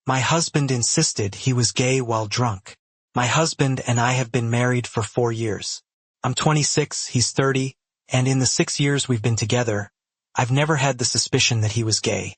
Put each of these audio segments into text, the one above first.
My husband insisted he was gay while drunk. My husband and I have been married for 4 years. I'm 26, he's 30, and in the 6 years we've been together, I've never had the suspicion that he was gay.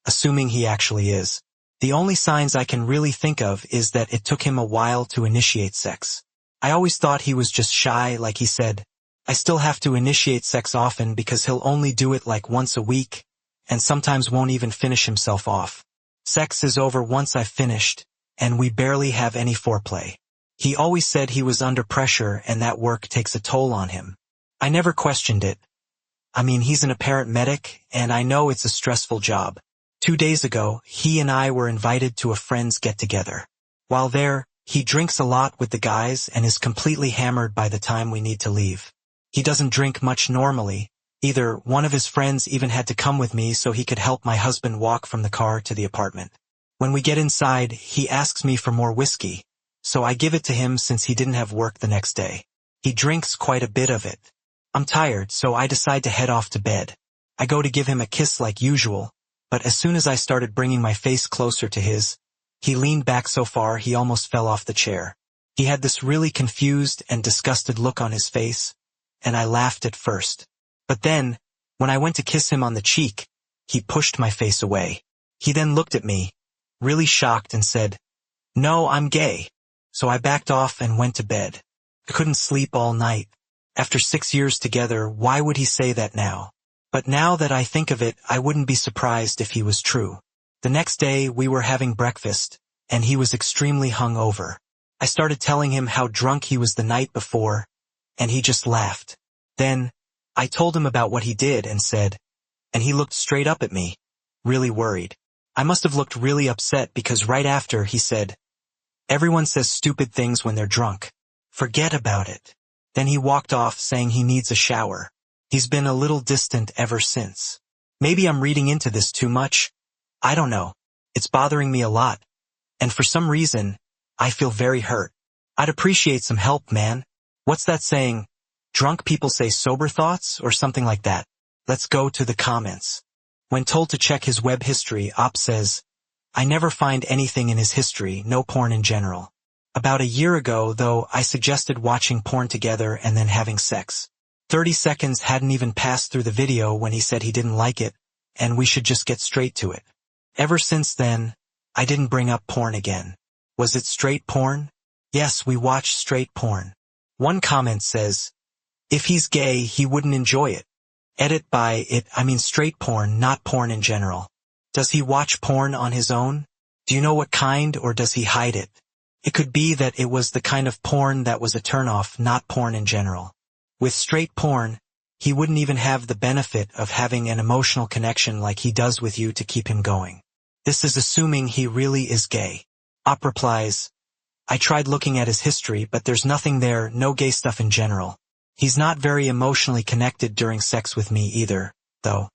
Assuming he actually is. The only signs I can really think of is that it took him a while to initiate sex. I always thought he was just shy, like he said. I still have to initiate sex often because he'll only do it like once a week, and sometimes won't even finish himself off. Sex is over once I've finished, and we barely have any foreplay. He always said he was under pressure and that work takes a toll on him. I never questioned it. I mean, he's an apparent medic, and I know it's a stressful job. 2 days ago, he and I were invited to a friend's get-together. While there, he drinks a lot with the guys and is completely hammered by the time we need to leave. He doesn't drink much normally. Either one of his friends even had to come with me so he could help my husband walk from the car to the apartment. When we get inside, he asks me for more whiskey, so I give it to him since he didn't have work the next day. He drinks quite a bit of it. I'm tired, so I decide to head off to bed. I go to give him a kiss like usual, but as soon as I started bringing my face closer to his, he leaned back so far he almost fell off the chair. He had this really confused and disgusted look on his face, and I laughed at first. But then, when I went to kiss him on the cheek, he pushed my face away. He then looked at me, really shocked, and said, "No, I'm gay." So I backed off and went to bed. I couldn't sleep all night. After 6 years together, why would he say that now? But now that I think of it, I wouldn't be surprised if he was true. The next day, we were having breakfast, and he was extremely hungover. I started telling him how drunk he was the night before, and he just laughed. Then, I told him about what he did and said, and he looked straight up at me, really worried. I must have looked really upset because right after he said, "Everyone says stupid things when they're drunk. Forget about it." Then he walked off saying he needs a shower. He's been a little distant ever since. Maybe I'm reading into this too much. I don't know. It's bothering me a lot. And for some reason, I feel very hurt. I'd appreciate some help, man. What's that saying? Drunk people say sober thoughts or something like that. Let's go to the comments. When told to check his web history, Op says, "I never find anything in his history, no porn in general. About a year ago, though, I suggested watching porn together and then having sex. 30 seconds hadn't even passed through the video when he said he didn't like it, and we should just get straight to it. Ever since then, I didn't bring up porn again. Was it straight porn? Yes, we watched straight porn." One comment says, "If he's gay, he wouldn't enjoy it." Edit by it, I mean straight porn, not porn in general. Does he watch porn on his own? Do you know what kind, or does he hide it? It could be that it was the kind of porn that was a turnoff, not porn in general. With straight porn, he wouldn't even have the benefit of having an emotional connection like he does with you to keep him going. This is assuming he really is gay. Op replies, "I tried looking at his history, but there's nothing there, no gay stuff in general. He's not very emotionally connected during sex with me either, though.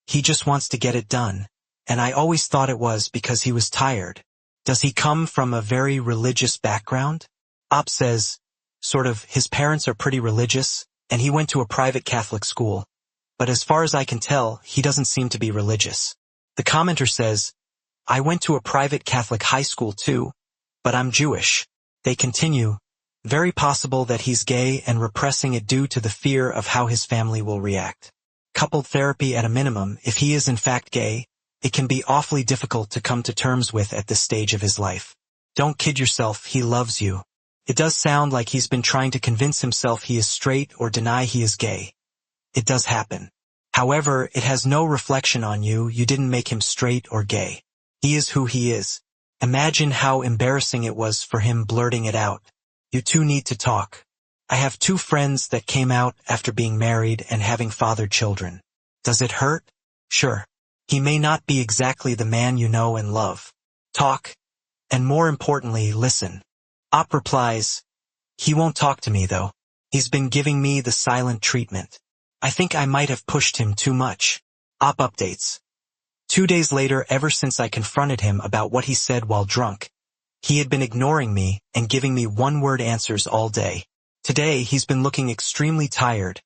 He just wants to get it done, and I always thought it was because he was tired. Does he come from a very religious background?" Op says, sort of, his parents are pretty religious, and he went to a private Catholic school, but as far as I can tell, he doesn't seem to be religious. The commenter says, "I went to a private Catholic high school too, but I'm Jewish." They continue, "Very possible that he's gay and repressing it due to the fear of how his family will react. Coupled therapy at a minimum, if he is in fact gay, it can be awfully difficult to come to terms with at this stage of his life. Don't kid yourself, he loves you. It does sound like he's been trying to convince himself he is straight or deny he is gay. It does happen. However, it has no reflection on you, you didn't make him straight or gay. He is who he is. Imagine how embarrassing it was for him blurting it out. You two need to talk. I have 2 friends that came out after being married and having fathered children. Does it hurt? Sure. He may not be exactly the man you know and love. Talk, and more importantly, listen." Op replies, "He won't talk to me though. He's been giving me the silent treatment. I think I might have pushed him too much." Op updates. 2 days later, ever since I confronted him about what he said while drunk, he had been ignoring me and giving me one-word answers all day. Today, he's been looking extremely tired,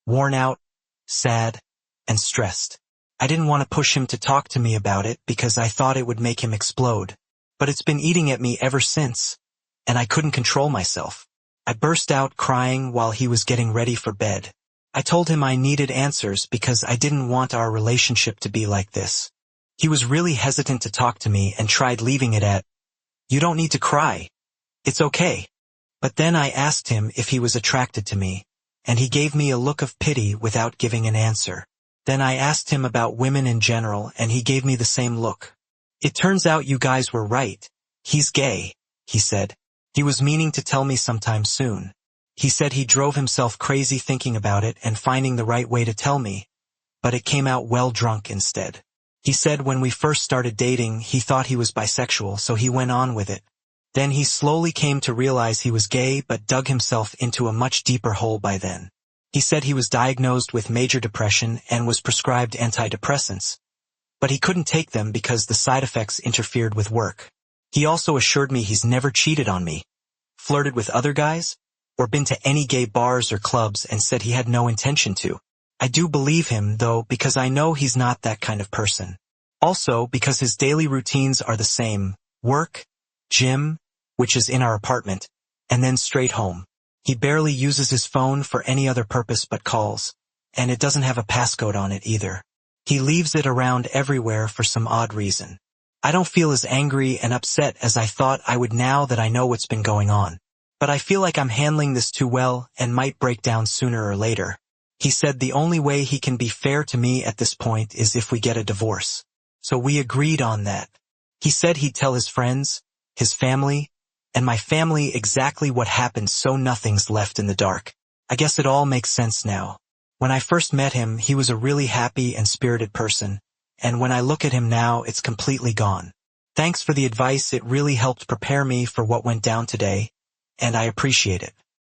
worn out, sad, and stressed. I didn't want to push him to talk to me about it because I thought it would make him explode. but it's been eating at me ever since, and I couldn't control myself. I burst out crying while he was getting ready for bed. I told him I needed answers because I didn't want our relationship to be like this. He was really hesitant to talk to me and tried leaving it at, "You don't need to cry. It's okay." But then I asked him if he was attracted to me, and he gave me a look of pity without giving an answer. Then I asked him about women in general, and he gave me the same look. "It turns out you guys were right. He's gay," he said. He was meaning to tell me sometime soon. He said he drove himself crazy thinking about it and finding the right way to tell me, but it came out well drunk instead. He said when we first started dating, he thought he was bisexual, so he went on with it. Then he slowly came to realize he was gay but dug himself into a much deeper hole by then. He said he was diagnosed with major depression and was prescribed antidepressants, but he couldn't take them because the side effects interfered with work. He also assured me he's never cheated on me, flirted with other guys, or been to any gay bars or clubs, and said he had no intention to. I do believe him, though, because I know he's not that kind of person. Also, because his daily routines are the same: work, gym, which is in our apartment, and then straight home. He barely uses his phone for any other purpose but calls, and it doesn't have a passcode on it either. He leaves it around everywhere for some odd reason. I don't feel as angry and upset as I thought I would now that I know what's been going on. But I feel like I'm handling this too well and might break down sooner or later. He said the only way he can be fair to me at this point is if we get a divorce. So we agreed on that. He said he'd tell his friends, his family, and my family exactly what happened so nothing's left in the dark. I guess it all makes sense now. When I first met him, he was a really happy and spirited person, and when I look at him now, it's completely gone. Thanks for the advice, it really helped prepare me for what went down today, and I appreciate it.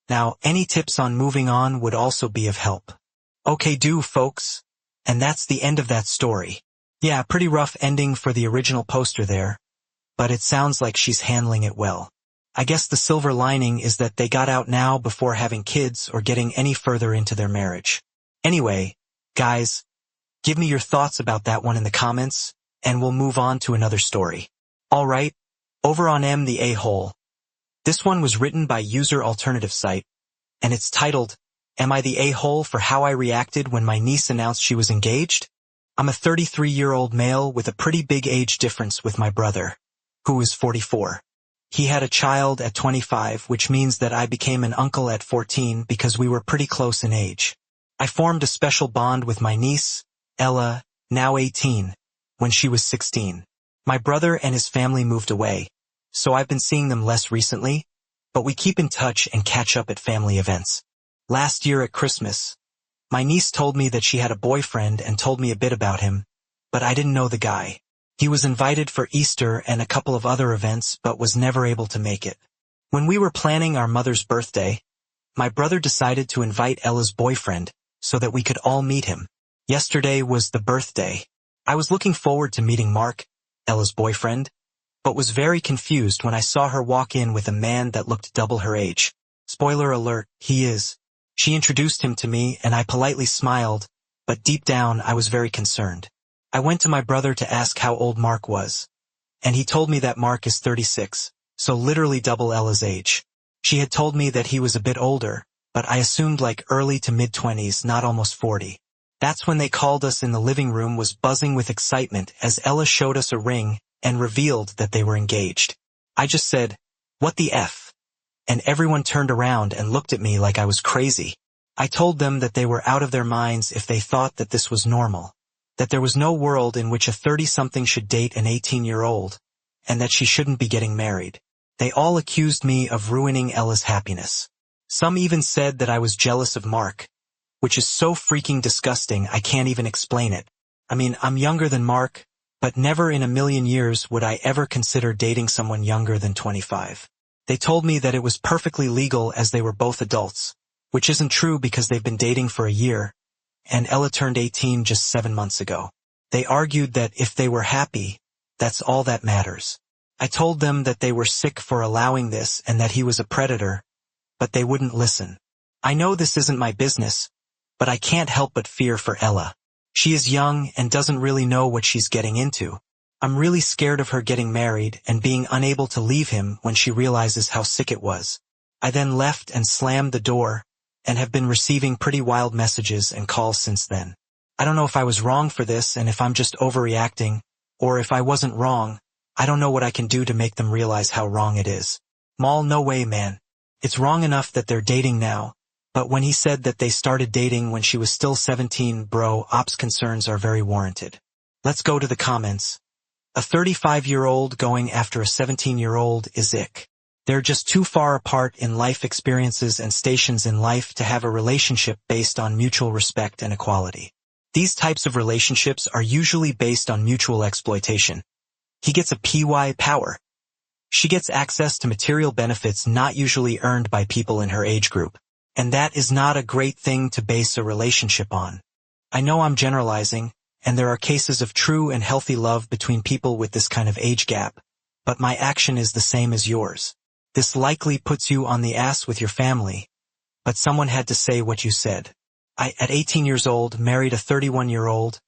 Now, any tips on moving on would also be of help. Okay, folks. And that's the end of that story. Yeah, pretty rough ending for the original poster there, but it sounds like she's handling it well. I guess the silver lining is that they got out now before having kids or getting any further into their marriage. Anyway, guys, give me your thoughts about that one in the comments, and we'll move on to another story. Alright, over on M the A-hole. This one was written by User Alternative Site, and it's titled, "Am I the A-hole for how I reacted when my niece announced she was engaged?" I'm a 33-year-old male with a pretty big age difference with my brother, who is 44. He had a child at 25, which means that I became an uncle at 14 because we were pretty close in age. I formed a special bond with my niece, Ella, now 18, when she was 16. My brother and his family moved away, so I've been seeing them less recently, but we keep in touch and catch up at family events. Last year at Christmas, my niece told me that she had a boyfriend and told me a bit about him, but I didn't know the guy. He was invited for Easter and a couple of other events but was never able to make it. When we were planning our mother's birthday, my brother decided to invite Ella's boyfriend so that we could all meet him. Yesterday was the birthday. I was looking forward to meeting Mark, Ella's boyfriend, but was very confused when I saw her walk in with a man that looked double her age. Spoiler alert, he is. She introduced him to me and I politely smiled, but deep down I was very concerned. I went to my brother to ask how old Mark was, and he told me that Mark is 36, so literally double Ella's age. She had told me that he was a bit older, but I assumed like early to mid-20s, not almost 40. That's when they called us, and the living room was buzzing with excitement as Ella showed us a ring and revealed that they were engaged. I just said, "What the F?" And everyone turned around and looked at me like I was crazy. I told them that they were out of their minds if they thought that this was normal, that there was no world in which a 30-something should date an 18-year-old, and that she shouldn't be getting married. They all accused me of ruining Ella's happiness. Some even said that I was jealous of Mark, which is so freaking disgusting I can't even explain it. I mean, I'm younger than Mark, but never in a million years would I ever consider dating someone younger than 25. They told me that it was perfectly legal as they were both adults, which isn't true because they've been dating for a year, and Ella turned 18 just 7 months ago. They argued that if they were happy, that's all that matters. I told them that they were sick for allowing this and that he was a predator, but they wouldn't listen. I know this isn't my business, but I can't help but fear for Ella. She is young and doesn't really know what she's getting into. I'm really scared of her getting married and being unable to leave him when she realizes how sick it was. I then left and slammed the door, and have been receiving pretty wild messages and calls since then. I don't know if I was wrong for this and if I'm just overreacting, or if I wasn't wrong, I don't know what I can do to make them realize how wrong it is. Mal, no way, man. It's wrong enough that they're dating now, but when he said that they started dating when she was still 17, bro, Ops concerns are very warranted. Let's go to the comments. A 35-year-old going after a 17-year-old is ick. They're just too far apart in life experiences and stations in life to have a relationship based on mutual respect and equality. These types of relationships are usually based on mutual exploitation. He gets a PY power. She gets access to material benefits not usually earned by people in her age group. And that is not a great thing to base a relationship on. I know I'm generalizing, and there are cases of true and healthy love between people with this kind of age gap, but my action is the same as yours. This likely puts you on the ass with your family, but someone had to say what you said. I, at 18 years old, married a 31-year-old,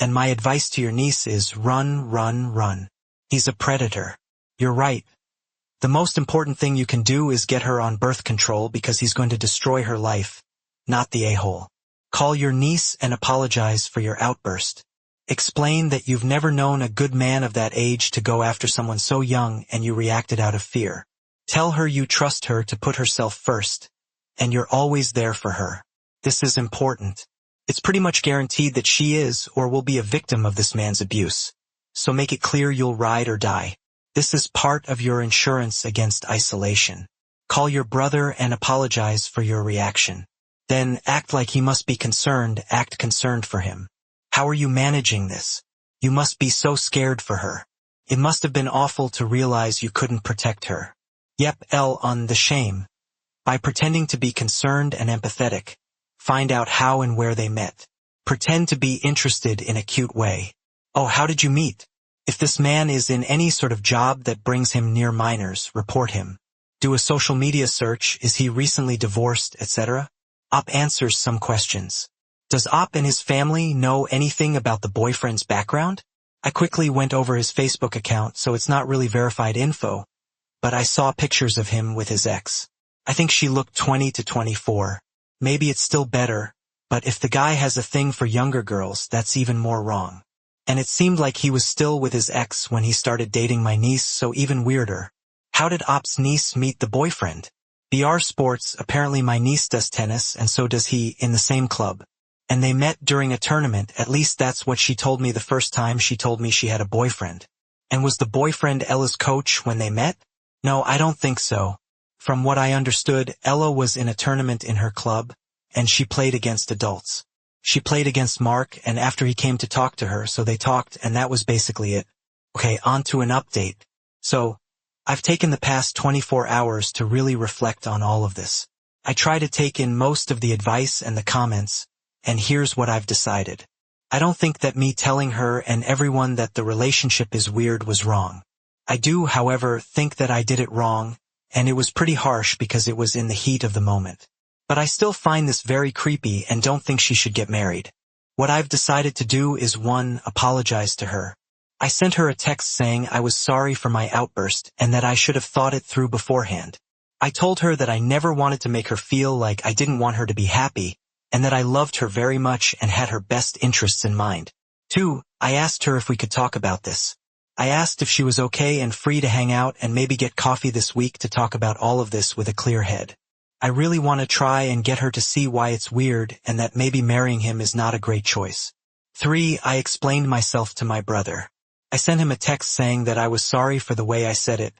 and my advice to your niece is run, run, run. He's a predator. You're right. The most important thing you can do is get her on birth control because he's going to destroy her life, not the a-hole. Call your niece and apologize for your outburst. Explain that you've never known a good man of that age to go after someone so young and you reacted out of fear. Tell her you trust her to put herself first, and you're always there for her. This is important. It's pretty much guaranteed that she is or will be a victim of this man's abuse. So make it clear you'll ride or die. This is part of your insurance against isolation. Call your brother and apologize for your reaction. Then act like he must be concerned, act concerned for him. How are you managing this? You must be so scared for her. It must have been awful to realize you couldn't protect her. Yep, L on the shame. By pretending to be concerned and empathetic, find out how and where they met. Pretend to be interested in a cute way. Oh, how did you meet? If this man is in any sort of job that brings him near minors, report him. Do a social media search, is he recently divorced, etc.? Op answers some questions. Does Op and his family know anything about the boyfriend's background? I quickly went over his Facebook account, so it's not really verified info, but I saw pictures of him with his ex. I think she looked 20 to 24. Maybe it's still better, but if the guy has a thing for younger girls, that's even more wrong. And it seemed like he was still with his ex when he started dating my niece, so even weirder. How did Op's niece meet the boyfriend? BR Sports, apparently my niece does tennis and so does he, in the same club. And they met during a tournament, at least that's what she told me the first time she told me she had a boyfriend. And was the boyfriend Ella's coach when they met? No, I don't think so. From what I understood, Ella was in a tournament in her club, and she played against adults. She played against Mark, and after he came to talk to her, so they talked, and that was basically it. Okay, on to an update. So, I've taken the past 24 hours to really reflect on all of this. I try to take in most of the advice and the comments, and here's what I've decided. I don't think that me telling her and everyone that the relationship is weird was wrong. I do, however, think that I did it wrong, and it was pretty harsh because it was in the heat of the moment. But I still find this very creepy and don't think she should get married. What I've decided to do is 1. Apologize to her. I sent her a text saying I was sorry for my outburst and that I should have thought it through beforehand. I told her that I never wanted to make her feel like I didn't want her to be happy, and that I loved her very much and had her best interests in mind. 2. I asked her if we could talk about this. I asked if she was okay and free to hang out and maybe get coffee this week to talk about all of this with a clear head. I really want to try and get her to see why it's weird and that maybe marrying him is not a great choice. 3. I explained myself to my brother. I sent him a text saying that I was sorry for the way I said it,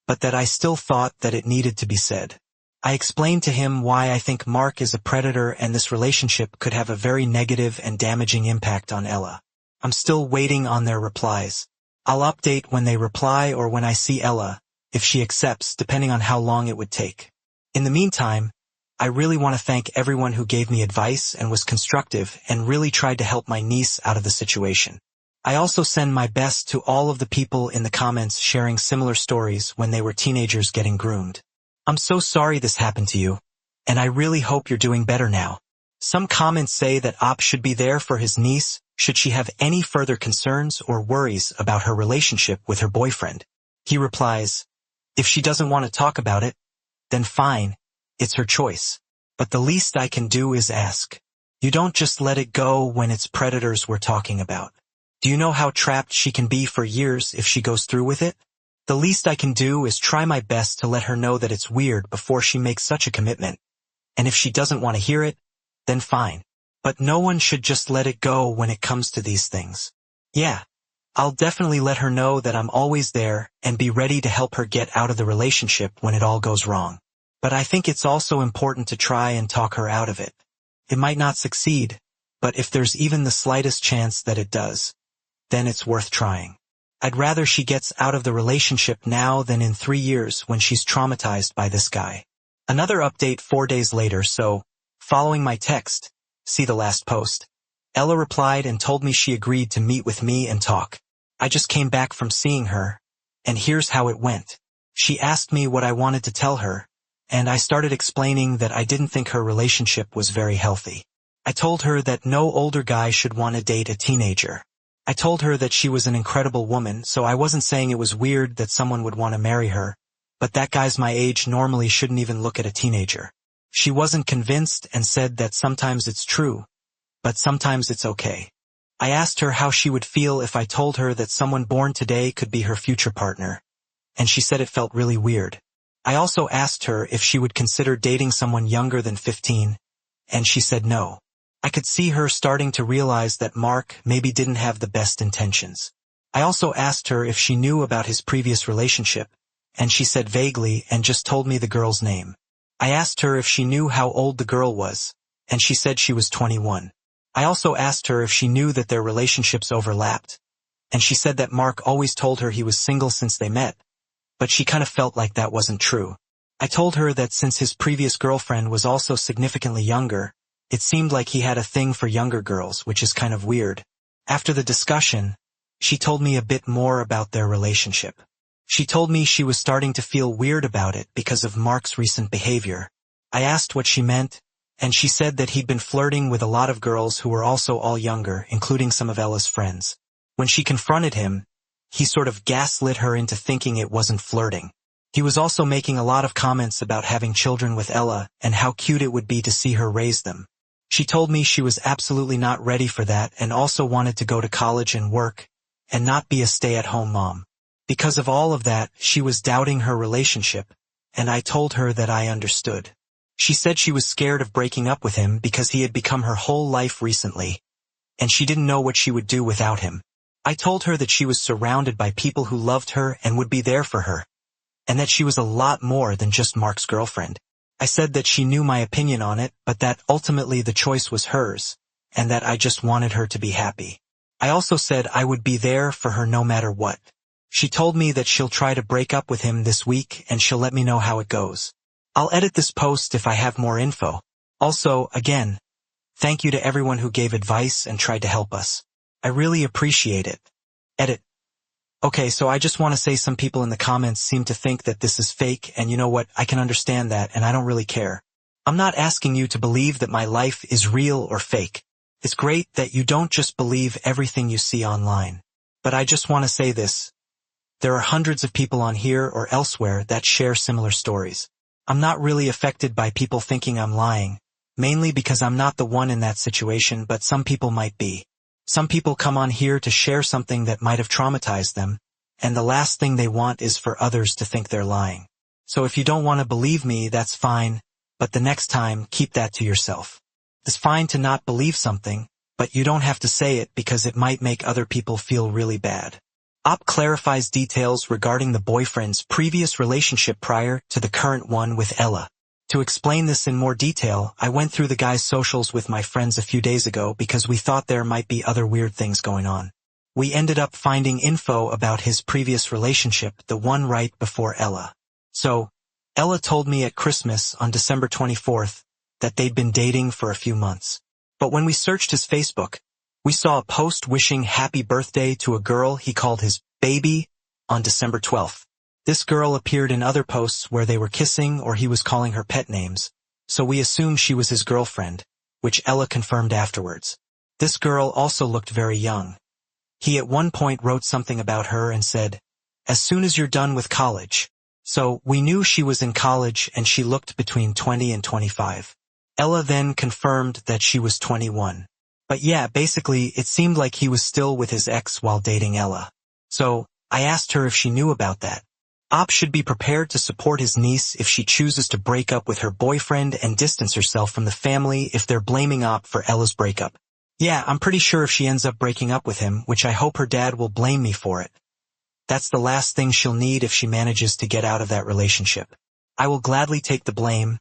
but that I still thought that it needed to be said. I explained to him why I think Mark is a predator and this relationship could have a very negative and damaging impact on Ella. I'm still waiting on their replies. I'll update when they reply or when I see Ella, if she accepts, depending on how long it would take. In the meantime, I really want to thank everyone who gave me advice and was constructive and really tried to help my niece out of the situation. I also send my best to all of the people in the comments sharing similar stories when they were teenagers getting groomed. I'm so sorry this happened to you, and I really hope you're doing better now. Some comments say that Op should be there for his niece should she have any further concerns or worries about her relationship with her boyfriend. He replies, "If she doesn't want to talk about it, then fine, it's her choice. But the least I can do is ask. You don't just let it go when it's predators we're talking about. Do you know how trapped she can be for years if she goes through with it? The least I can do is try my best to let her know that it's weird before she makes such a commitment. And if she doesn't want to hear it, then fine. But no one should just let it go when it comes to these things. Yeah, I'll definitely let her know that I'm always there and be ready to help her get out of the relationship when it all goes wrong. But I think it's also important to try and talk her out of it. It might not succeed, but if there's even the slightest chance that it does, then it's worth trying. I'd rather she gets out of the relationship now than in 3 years when she's traumatized by this guy." Another update 4 days later, so, following my text, see the last post. Ella replied and told me she agreed to meet with me and talk. I just came back from seeing her, and here's how it went. She asked me what I wanted to tell her, and I started explaining that I didn't think her relationship was very healthy. I told her that no older guy should want to date a teenager. I told her that she was an incredible woman, so I wasn't saying it was weird that someone would want to marry her, but that guys my age normally shouldn't even look at a teenager. She wasn't convinced and said that sometimes it's true, but sometimes it's okay. I asked her how she would feel if I told her that someone born today could be her future partner, and she said it felt really weird. I also asked her if she would consider dating someone younger than 15, and she said no. I could see her starting to realize that Mark maybe didn't have the best intentions. I also asked her if she knew about his previous relationship, and she said vaguely and just told me the girl's name. I asked her if she knew how old the girl was, and she said she was 21. I also asked her if she knew that their relationships overlapped, and she said that Mark always told her he was single since they met, but she kind of felt like that wasn't true. I told her that since his previous girlfriend was also significantly younger, it seemed like he had a thing for younger girls, which is kind of weird. After the discussion, she told me a bit more about their relationship. She told me she was starting to feel weird about it because of Mark's recent behavior. I asked what she meant, and she said that he'd been flirting with a lot of girls who were also all younger, including some of Ella's friends. When she confronted him, he sort of gaslit her into thinking it wasn't flirting. He was also making a lot of comments about having children with Ella and how cute it would be to see her raise them. She told me she was absolutely not ready for that and also wanted to go to college and work, and not be a stay-at-home mom. Because of all of that, she was doubting her relationship, and I told her that I understood. She said she was scared of breaking up with him because he had become her whole life recently, and she didn't know what she would do without him. I told her that she was surrounded by people who loved her and would be there for her, and that she was a lot more than just Mark's girlfriend. I said that she knew my opinion on it, but that ultimately the choice was hers, and that I just wanted her to be happy. I also said I would be there for her no matter what. She told me that she'll try to break up with him this week and she'll let me know how it goes. I'll edit this post if I have more info. Also, again, thank you to everyone who gave advice and tried to help us. I really appreciate it. Edit. Okay, so I just want to say some people in the comments seem to think that this is fake, and you know what, I can understand that, and I don't really care. I'm not asking you to believe that my life is real or fake. It's great that you don't just believe everything you see online. But I just want to say this. There are hundreds of people on here or elsewhere that share similar stories. I'm not really affected by people thinking I'm lying, mainly because I'm not the one in that situation, but some people might be. Some people come on here to share something that might have traumatized them, and the last thing they want is for others to think they're lying. So if you don't want to believe me, that's fine, but the next time, keep that to yourself. It's fine to not believe something, but you don't have to say it because it might make other people feel really bad. Op clarifies details regarding the boyfriend's previous relationship prior to the current one with Ella. To explain this in more detail, I went through the guy's socials with my friends a few days ago because we thought there might be other weird things going on. We ended up finding info about his previous relationship, the one right before Ella. So, Ella told me at Christmas on December 24th that they'd been dating for a few months. But when we searched his Facebook, we saw a post wishing happy birthday to a girl he called his baby on December 12th. This girl appeared in other posts where they were kissing or he was calling her pet names, so we assumed she was his girlfriend, which Ella confirmed afterwards. This girl also looked very young. He at one point wrote something about her and said, "As soon as you're done with college." So, we knew she was in college and she looked between 20 and 25. Ella then confirmed that she was 21. But yeah, basically, it seemed like he was still with his ex while dating Ella. So, I asked her if she knew about that. Op should be prepared to support his niece if she chooses to break up with her boyfriend and distance herself from the family if they're blaming Op for Ella's breakup. Yeah, I'm pretty sure if she ends up breaking up with him, which I hope her dad will blame me for it. That's the last thing she'll need if she manages to get out of that relationship. I will gladly take the blame,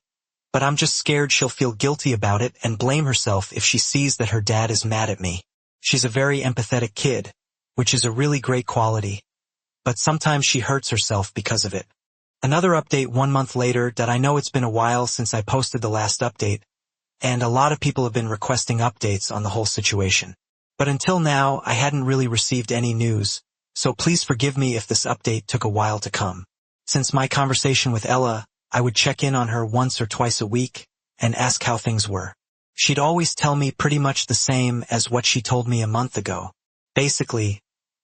but I'm just scared she'll feel guilty about it and blame herself if she sees that her dad is mad at me. She's a very empathetic kid, which is a really great quality, but sometimes she hurts herself because of it. Another update 1 month later that I know it's been a while since I posted the last update, and a lot of people have been requesting updates on the whole situation. But until now, I hadn't really received any news, so please forgive me if this update took a while to come. Since my conversation with Ella, I would check in on her once or twice a week and ask how things were. She'd always tell me pretty much the same as what she told me a month ago. Basically,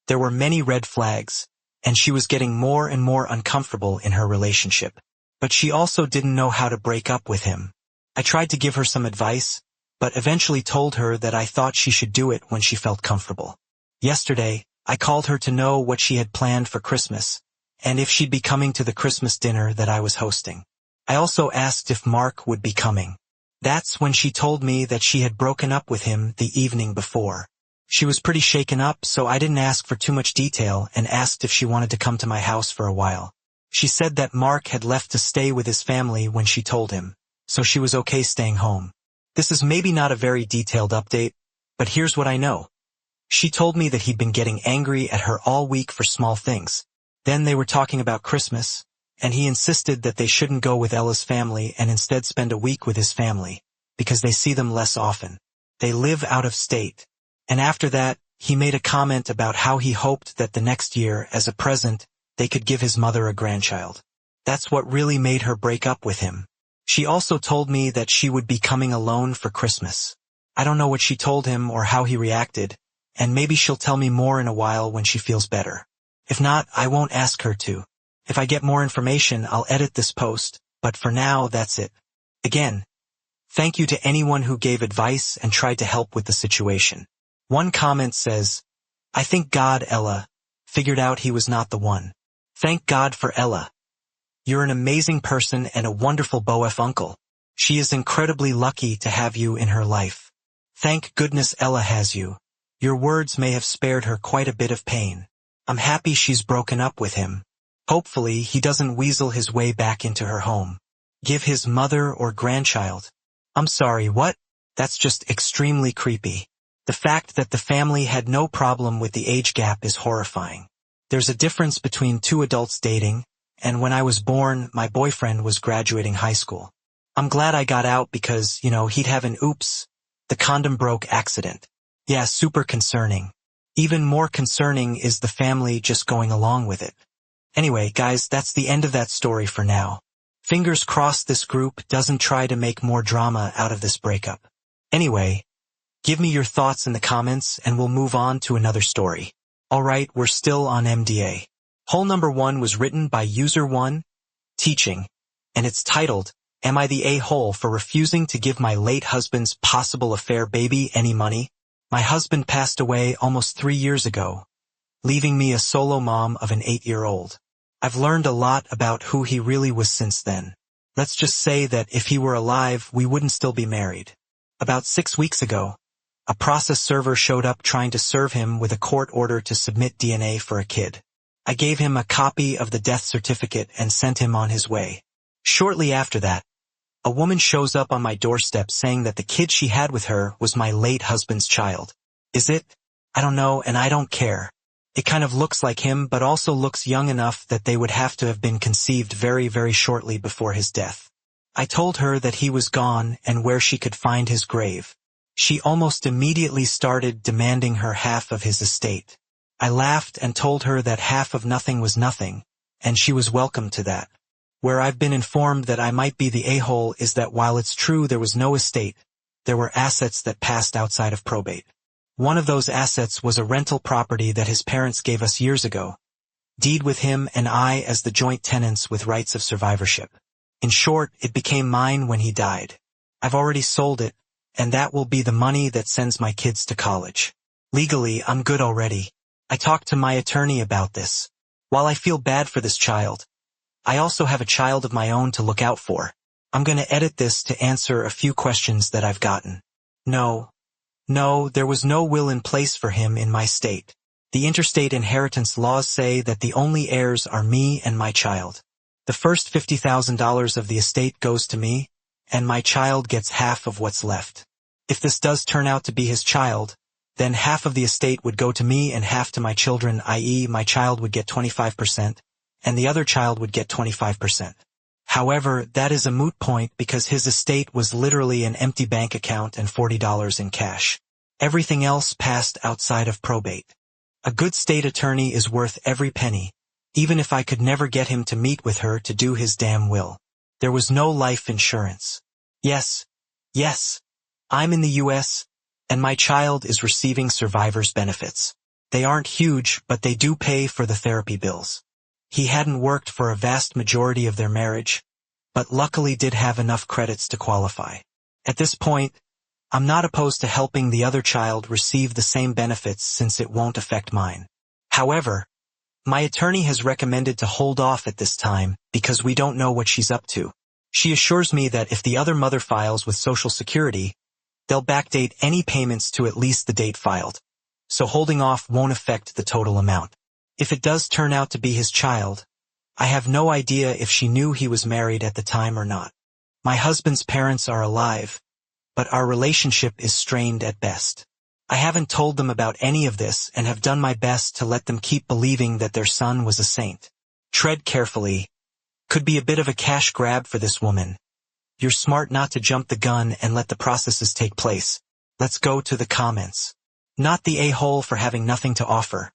there were many red flags, and she was getting more and more uncomfortable in her relationship. But she also didn't know how to break up with him. I tried to give her some advice, but eventually told her that I thought she should do it when she felt comfortable. Yesterday, I called her to know what she had planned for Christmas, and if she'd be coming to the Christmas dinner that I was hosting. I also asked if Mark would be coming. That's when she told me that she had broken up with him the evening before. She was pretty shaken up, so I didn't ask for too much detail and asked if she wanted to come to my house for a while. She said that Mark had left to stay with his family when she told him, so she was okay staying home. This is maybe not a very detailed update, but here's what I know. She told me that he'd been getting angry at her all week for small things. Then they were talking about Christmas, and he insisted that they shouldn't go with Ella's family and instead spend a week with his family, because they see them less often. They live out of state. And after that, he made a comment about how he hoped that the next year, as a present, they could give his mother a grandchild. That's what really made her break up with him. She also told me that she would be coming alone for Christmas. I don't know what she told him or how he reacted, and maybe she'll tell me more in a while when she feels better. If not, I won't ask her to. If I get more information, I'll edit this post, but for now, that's it. Again, thank you to anyone who gave advice and tried to help with the situation. One comment says, "I think God, Ella, figured out he was not the one. Thank God for Ella. You're an amazing person and a wonderful BOF uncle. She is incredibly lucky to have you in her life. Thank goodness Ella has you. Your words may have spared her quite a bit of pain. I'm happy she's broken up with him. Hopefully he doesn't weasel his way back into her home. Give his mother or grandchild. I'm sorry, what? That's just extremely creepy. The fact that the family had no problem with the age gap is horrifying. There's a difference between two adults dating, and when I was born, my boyfriend was graduating high school. I'm glad I got out because, he'd have an oops, the condom broke accident. Yeah, super concerning. Even more concerning is the family just going along with it. Anyway, guys, that's the end of that story for now. Fingers crossed this group doesn't try to make more drama out of this breakup. Anyway, give me your thoughts in the comments and we'll move on to another story. Alright, we're still on MDA. Hole number 1 was written by user1, teaching, and it's titled, Am I the a-hole for refusing to give my late husband's possible affair baby any money? My husband passed away almost 3 years ago, leaving me a solo mom of an 8-year-old. I've learned a lot about who he really was since then. Let's just say that if he were alive, we wouldn't still be married. About 6 weeks ago, a process server showed up trying to serve him with a court order to submit DNA for a kid. I gave him a copy of the death certificate and sent him on his way. Shortly after that, a woman shows up on my doorstep saying that the kid she had with her was my late husband's child. Is it? I don't know, and I don't care. It kind of looks like him, but also looks young enough that they would have to have been conceived very, very shortly before his death. I told her that he was gone and where she could find his grave. She almost immediately started demanding her half of his estate. I laughed and told her that half of nothing was nothing, and she was welcome to that. Where I've been informed that I might be the a-hole is that while it's true there was no estate, there were assets that passed outside of probate. One of those assets was a rental property that his parents gave us years ago, deed with him and I as the joint tenants with rights of survivorship. In short, it became mine when he died. I've already sold it, and that will be the money that sends my kids to college. Legally, I'm good already. I talked to my attorney about this. While I feel bad for this child, I also have a child of my own to look out for. I'm going to edit this to answer a few questions that I've gotten. No, there was no will in place for him in my state. The interstate inheritance laws say that the only heirs are me and my child. The first $50,000 of the estate goes to me, and my child gets half of what's left. If this does turn out to be his child, then half of the estate would go to me and half to my children, i.e. my child would get 25%, and the other child would get 25%. However, that is a moot point because his estate was literally an empty bank account and $40 in cash. Everything else passed outside of probate. A good state attorney is worth every penny, even if I could never get him to meet with her to do his damn will. There was no life insurance. Yes, I'm in the U.S., and my child is receiving survivor's benefits. They aren't huge, but they do pay for the therapy bills. He hadn't worked for a vast majority of their marriage, but luckily did have enough credits to qualify. At this point, I'm not opposed to helping the other child receive the same benefits since it won't affect mine. However, my attorney has recommended to hold off at this time because we don't know what she's up to. She assures me that if the other mother files with Social Security, they'll backdate any payments to at least the date filed, so holding off won't affect the total amount. If it does turn out to be his child, I have no idea if she knew he was married at the time or not. My husband's parents are alive, but our relationship is strained at best. I haven't told them about any of this and have done my best to let them keep believing that their son was a saint. Tread carefully. Could be a bit of a cash grab for this woman. You're smart not to jump the gun and let the processes take place. Let's go to the comments. Not the a-hole for having nothing to offer.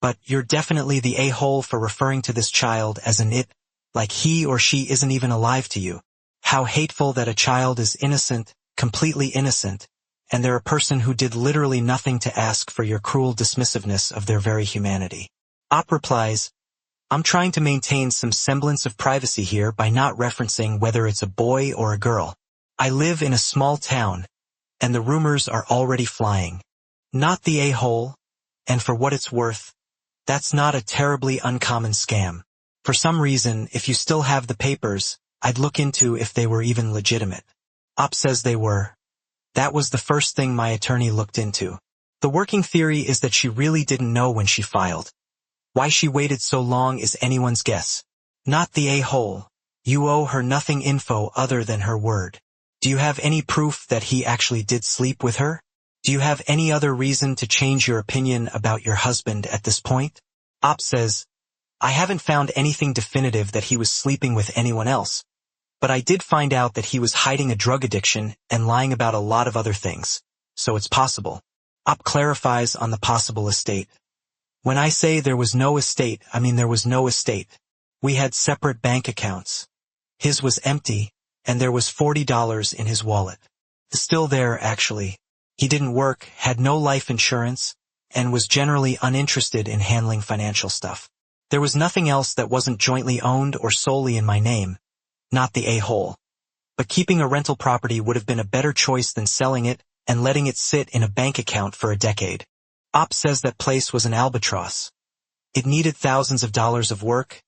But you're definitely the a-hole for referring to this child as an it, like he or she isn't even alive to you. How hateful that a child is innocent, completely innocent, and they're a person who did literally nothing to ask for your cruel dismissiveness of their very humanity. Op replies, I'm trying to maintain some semblance of privacy here by not referencing whether it's a boy or a girl. I live in a small town, and the rumors are already flying. Not the a-hole, and for what it's worth, that's not a terribly uncommon scam. For some reason, if you still have the papers, I'd look into if they were even legitimate. Op says they were. That was the first thing my attorney looked into. The working theory is that she really didn't know when she filed. Why she waited so long is anyone's guess. Not the a-hole. You owe her nothing info other than her word. Do you have any proof that he actually did sleep with her? Do you have any other reason to change your opinion about your husband at this point? Op says, I haven't found anything definitive that he was sleeping with anyone else, but I did find out that he was hiding a drug addiction and lying about a lot of other things, so it's possible. Op clarifies on the possible estate. When I say there was no estate, I mean there was no estate. We had separate bank accounts. His was empty, and there was $40 in his wallet. Still there, actually. He didn't work, had no life insurance, and was generally uninterested in handling financial stuff. There was nothing else that wasn't jointly owned or solely in my name, not the a-hole. But keeping a rental property would have been a better choice than selling it and letting it sit in a bank account for a decade. Op says that place was an albatross. It needed thousands of dollars of work,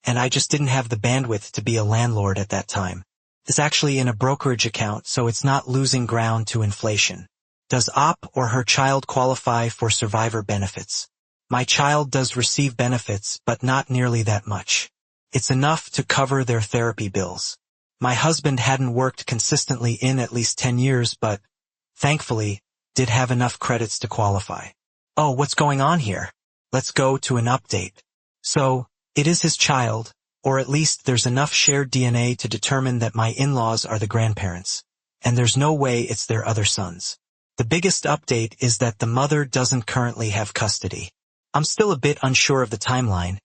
and I just didn't have the bandwidth to be a landlord at that time. It's actually in a brokerage account, so it's not losing ground to inflation. Does Op or her child qualify for survivor benefits? My child does receive benefits, but not nearly that much. It's enough to cover their therapy bills. My husband hadn't worked consistently in at least 10 years, but, thankfully, did have enough credits to qualify. Oh, what's going on here? Let's go to an update. So, it is his child, or at least there's enough shared DNA to determine that my in-laws are the grandparents, and there's no way it's their other sons. The biggest update is that the mother doesn't currently have custody. I'm still a bit unsure of the timeline,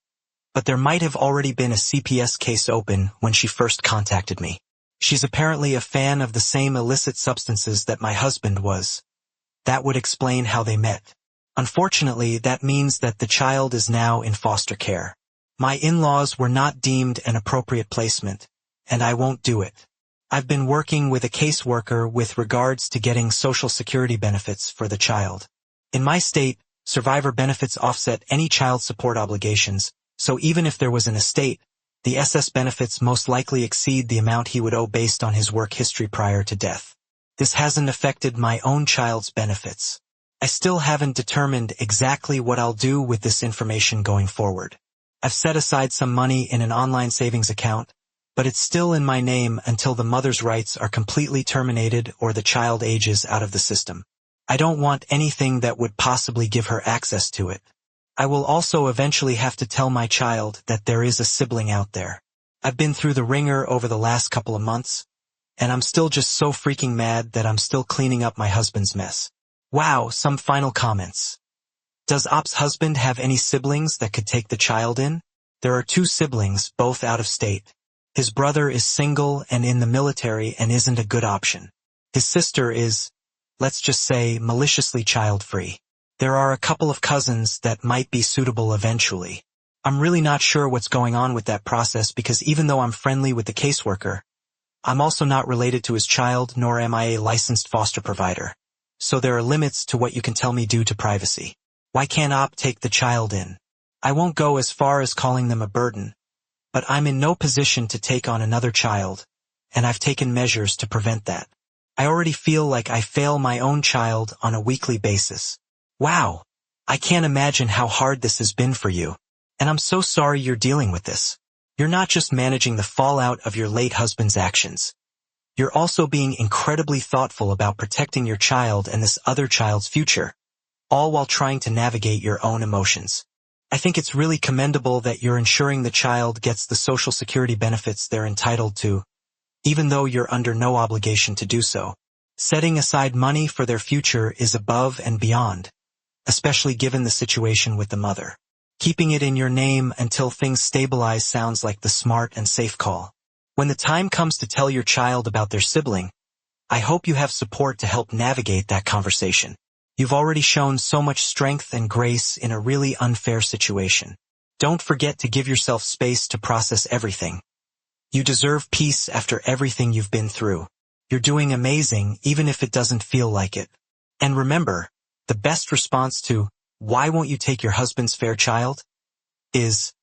but there might have already been a CPS case open when she first contacted me. She's apparently a fan of the same illicit substances that my husband was. That would explain how they met. Unfortunately, that means that the child is now in foster care. My in-laws were not deemed an appropriate placement, and I won't do it. I've been working with a caseworker with regards to getting Social Security benefits for the child. In my state, survivor benefits offset any child support obligations, so even if there was an estate, the SS benefits most likely exceed the amount he would owe based on his work history prior to death. This hasn't affected my own child's benefits. I still haven't determined exactly what I'll do with this information going forward. I've set aside some money in an online savings account, but it's still in my name until the mother's rights are completely terminated or the child ages out of the system. I don't want anything that would possibly give her access to it. I will also eventually have to tell my child that there is a sibling out there. I've been through the ringer over the last couple of months, and I'm still just so freaking mad that I'm still cleaning up my husband's mess. Wow, some final comments. Does Op's husband have any siblings that could take the child in? There are 2 siblings, both out of state. His brother is single and in the military and isn't a good option. His sister is, let's just say, maliciously child-free. There are a couple of cousins that might be suitable eventually. I'm really not sure what's going on with that process because even though I'm friendly with the caseworker, I'm also not related to his child nor am I a licensed foster provider. So there are limits to what you can tell me due to privacy. Why can't Op take the child in? I won't go as far as calling them a burden, but I'm in no position to take on another child, and I've taken measures to prevent that. I already feel like I fail my own child on a weekly basis. Wow, I can't imagine how hard this has been for you, and I'm so sorry you're dealing with this. You're not just managing the fallout of your late husband's actions. You're also being incredibly thoughtful about protecting your child and this other child's future, all while trying to navigate your own emotions. I think it's really commendable that you're ensuring the child gets the Social Security benefits they're entitled to, even though you're under no obligation to do so. Setting aside money for their future is above and beyond, especially given the situation with the mother. Keeping it in your name until things stabilize sounds like the smart and safe call. When the time comes to tell your child about their sibling, I hope you have support to help navigate that conversation. You've already shown so much strength and grace in a really unfair situation. Don't forget to give yourself space to process everything. You deserve peace after everything you've been through. You're doing amazing even if it doesn't feel like it. And remember, the best response to, "Why won't you take your husband's fair child?" is,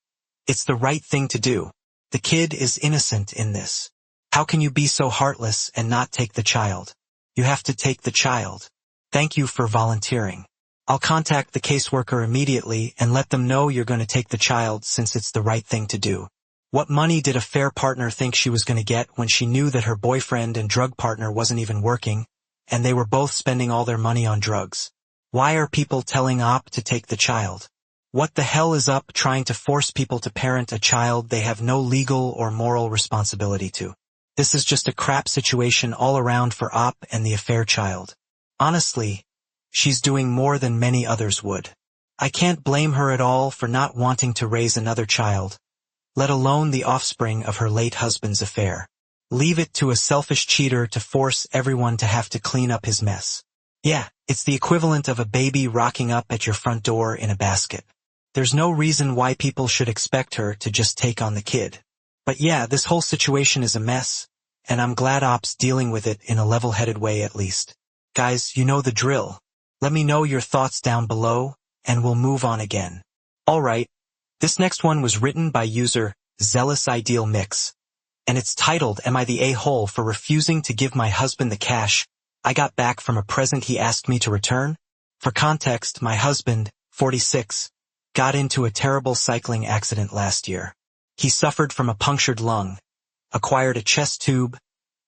"It's the right thing to do. The kid is innocent in this. How can you be so heartless and not take the child? You have to take the child. Thank you for volunteering. I'll contact the caseworker immediately and let them know you're going to take the child since it's the right thing to do." What money did a fair partner think she was going to get when she knew that her boyfriend and drug partner wasn't even working, and they were both spending all their money on drugs? Why are people telling Op to take the child? What the hell is up trying to force people to parent a child they have no legal or moral responsibility to? This is just a crap situation all around for Op and the affair child. Honestly, she's doing more than many others would. I can't blame her at all for not wanting to raise another child, let alone the offspring of her late husband's affair. Leave it to a selfish cheater to force everyone to have to clean up his mess. Yeah, it's the equivalent of a baby rocking up at your front door in a basket. There's no reason why people should expect her to just take on the kid. But yeah, this whole situation is a mess, and I'm glad Op's dealing with it in a level-headed way at least. Guys, you know the drill. Let me know your thoughts down below, and we'll move on again. Alright, this next one was written by user Zealous Ideal Mix, and it's titled, "Am I the A-hole for refusing to give my husband the cash I got back from a present he asked me to return?" For context, my husband, 46, got into a terrible cycling accident last year. He suffered from a punctured lung, acquired a chest tube,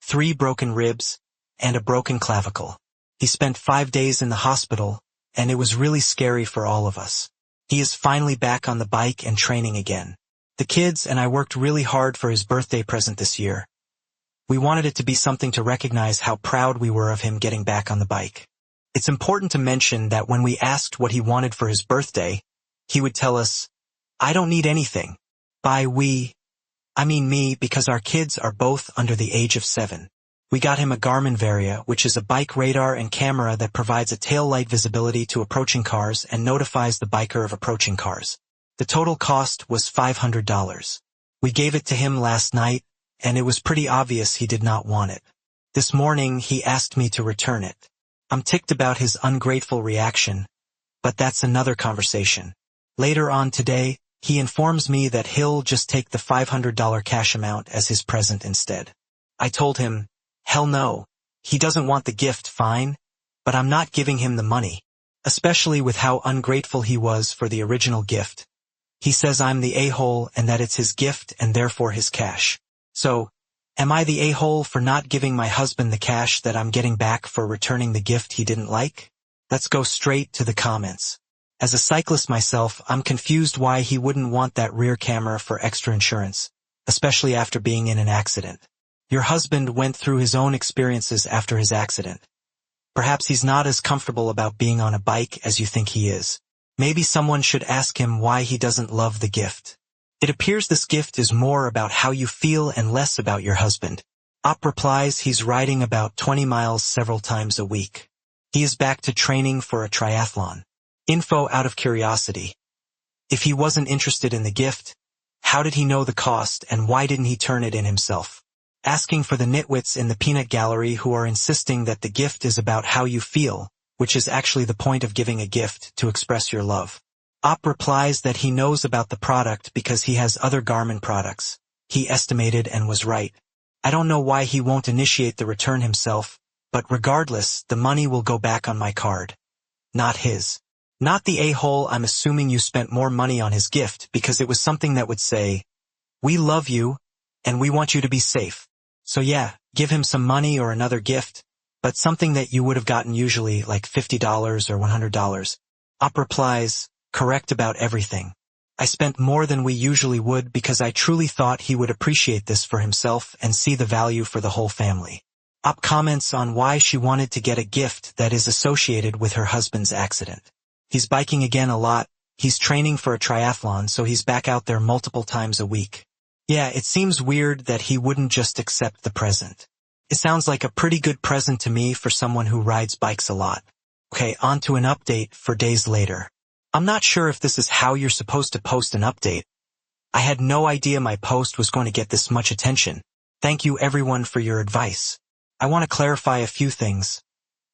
3 broken ribs, and a broken clavicle. He spent 5 days in the hospital, and it was really scary for all of us. He is finally back on the bike and training again. The kids and I worked really hard for his birthday present this year. We wanted it to be something to recognize how proud we were of him getting back on the bike. It's important to mention that when we asked what he wanted for his birthday, he would tell us, "I don't need anything." By we, I mean me because our kids are both under the age of 7. We got him a Garmin Varia, which is a bike radar and camera that provides a tail light visibility to approaching cars and notifies the biker of approaching cars. The total cost was $500. We gave it to him last night, and it was pretty obvious he did not want it. This morning he asked me to return it. I'm ticked about his ungrateful reaction, but that's another conversation. Later on today, he informs me that he'll just take the $500 cash amount as his present instead. I told him, hell no, he doesn't want the gift, fine, but I'm not giving him the money, especially with how ungrateful he was for the original gift. He says I'm the a-hole and that it's his gift and therefore his cash. So, am I the a-hole for not giving my husband the cash that I'm getting back for returning the gift he didn't like? Let's go straight to the comments. As a cyclist myself, I'm confused why he wouldn't want that rear camera for extra insurance, especially after being in an accident. Your husband went through his own experiences after his accident. Perhaps he's not as comfortable about being on a bike as you think he is. Maybe someone should ask him why he doesn't love the gift. It appears this gift is more about how you feel and less about your husband. Op replies he's riding about 20 miles several times a week. He is back to training for a triathlon. Info out of curiosity. If he wasn't interested in the gift, how did he know the cost and why didn't he turn it in himself? Asking for the nitwits in the peanut gallery who are insisting that the gift is about how you feel, which is actually the point of giving a gift, to express your love. Op replies that he knows about the product because he has other Garmin products. He estimated and was right. I don't know why he won't initiate the return himself, but regardless, the money will go back on my card. Not his. Not the a-hole. I'm assuming you spent more money on his gift because it was something that would say, "We love you, and we want you to be safe." So yeah, give him some money or another gift, but something that you would have gotten usually like $50 or $100. Op replies, correct about everything. I spent more than we usually would because I truly thought he would appreciate this for himself and see the value for the whole family. Op comments on why she wanted to get a gift that is associated with her husband's accident. He's biking again a lot. He's training for a triathlon, so he's back out there multiple times a week. Yeah, it seems weird that he wouldn't just accept the present. It sounds like a pretty good present to me for someone who rides bikes a lot. Okay, on to an update for days later. I'm not sure if this is how you're supposed to post an update. I had no idea my post was going to get this much attention. Thank you everyone for your advice. I want to clarify a few things.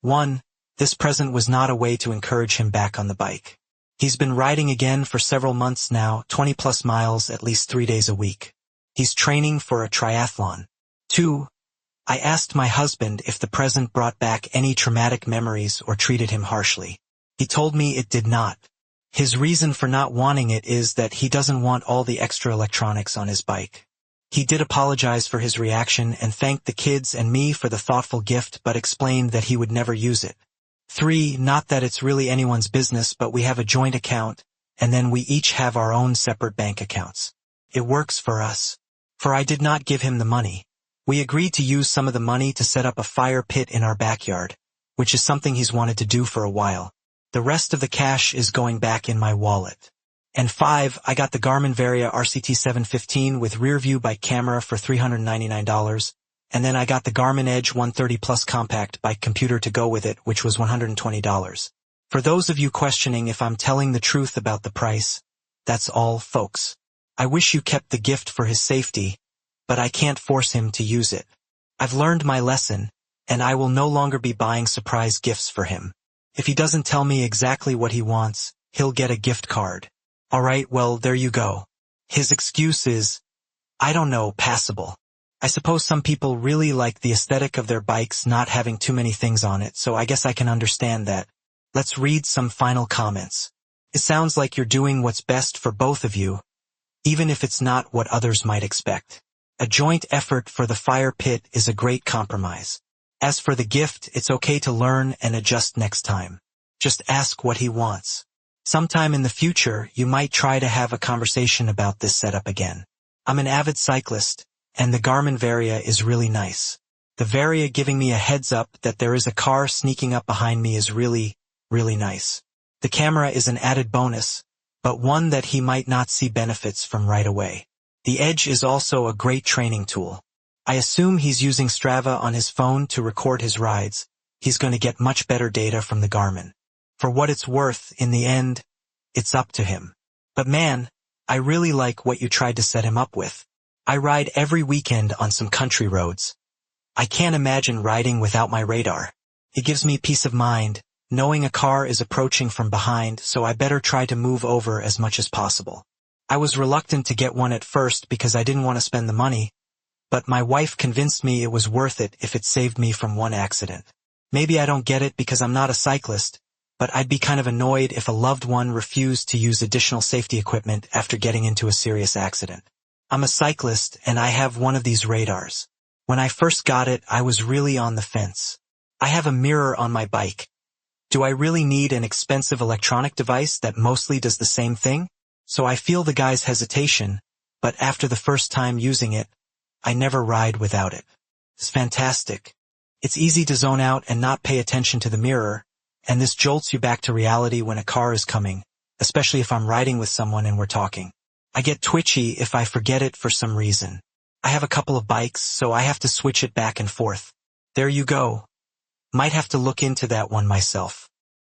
1. This present was not a way to encourage him back on the bike. He's been riding again for several months now, 20 plus miles at least 3 days a week. He's training for a triathlon. 2. I asked my husband if the present brought back any traumatic memories or treated him harshly. He told me it did not. His reason for not wanting it is that he doesn't want all the extra electronics on his bike. He did apologize for his reaction and thanked the kids and me for the thoughtful gift but explained that he would never use it. 3. Not that it's really anyone's business, but we have a joint account, and then we each have our own separate bank accounts. It works for us. For I did not give him the money. We agreed to use some of the money to set up a fire pit in our backyard, which is something he's wanted to do for a while. The rest of the cash is going back in my wallet. And 5, I got the Garmin Varia RCT 715 with rear view bike camera for $399, and then I got the Garmin Edge 130 Plus compact bike computer to go with it, which was $120. For those of you questioning if I'm telling the truth about the price, that's all, folks. I wish you kept the gift for his safety, but I can't force him to use it. I've learned my lesson, and I will no longer be buying surprise gifts for him. If he doesn't tell me exactly what he wants, he'll get a gift card. Alright, well, there you go. His excuse is, I don't know, passable. I suppose some people really like the aesthetic of their bikes not having too many things on it, so I guess I can understand that. Let's read some final comments. It sounds like you're doing what's best for both of you, even if it's not what others might expect. A joint effort for the fire pit is a great compromise. As for the gift, it's okay to learn and adjust next time. Just ask what he wants. Sometime in the future, you might try to have a conversation about this setup again. I'm an avid cyclist, and the Garmin Varia is really nice. The Varia giving me a heads up that there is a car sneaking up behind me is really, really nice. The camera is an added bonus, but one that he might not see benefits from right away. The Edge is also a great training tool. I assume he's using Strava on his phone to record his rides. He's going to get much better data from the Garmin. For what it's worth, in the end, it's up to him. But man, I really like what you tried to set him up with. I ride every weekend on some country roads. I can't imagine riding without my radar. It gives me peace of mind, knowing a car is approaching from behind, so I better try to move over as much as possible. I was reluctant to get one at first because I didn't want to spend the money, but my wife convinced me it was worth it if it saved me from one accident. Maybe I don't get it because I'm not a cyclist, but I'd be kind of annoyed if a loved one refused to use additional safety equipment after getting into a serious accident. I'm a cyclist and I have one of these radars. When I first got it, I was really on the fence. I have a mirror on my bike. Do I really need an expensive electronic device that mostly does the same thing? So I feel the guy's hesitation, but after the first time using it, I never ride without it. It's fantastic. It's easy to zone out and not pay attention to the mirror, and this jolts you back to reality when a car is coming, especially if I'm riding with someone and we're talking. I get twitchy if I forget it for some reason. I have a couple of bikes, so I have to switch it back and forth. There you go. Might have to look into that one myself.